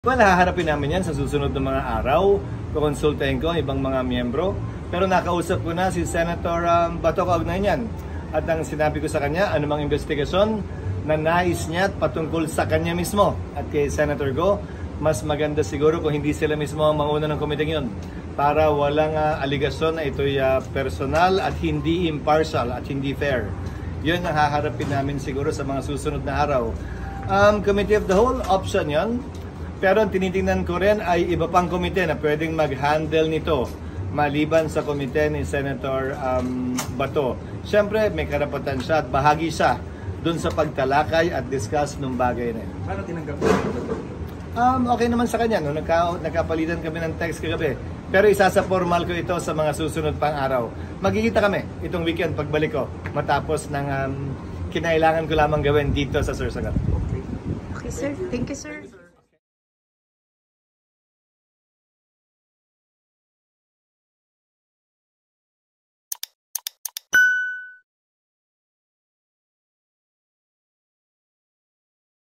Well, haharapin namin yan sa susunod na mga araw. Kukonsultahin ko ang ibang mga miyembro. Pero nakausap ko na si Senator Bato kaugnay niyan. At ang sinabi ko sa kanya, anumang investigasyon na nais niya patungkol sa kanya mismo. At kay Senator Go, mas maganda siguro kung hindi sila mismo ang manguna ng komiteng yun. Para walang aligasyon na ito'y personal at hindi impartial at hindi fair. Yun ang haharapin namin siguro sa mga susunod na araw. Committee of the Whole, option yon. Pero ang tinitingnan ko rin ay iba pang komite na pwedeng mag-handle nito maliban sa komite ni Senator Bato. Siyempre, may karapatan siya at bahagi siya dun sa pagtalakay at discuss ng bagay na yun. Paano tinanggap mo ito? Okay naman sa kanya. No? Nagkapalitan kami ng text kagabi. Pero isa sa formal ko ito sa mga susunod pang araw. Magkikita kami itong weekend pagbalik ko matapos ng kinailangan ko lamang gawin dito sa Sursagat. Okay, sir. Thank you, sir.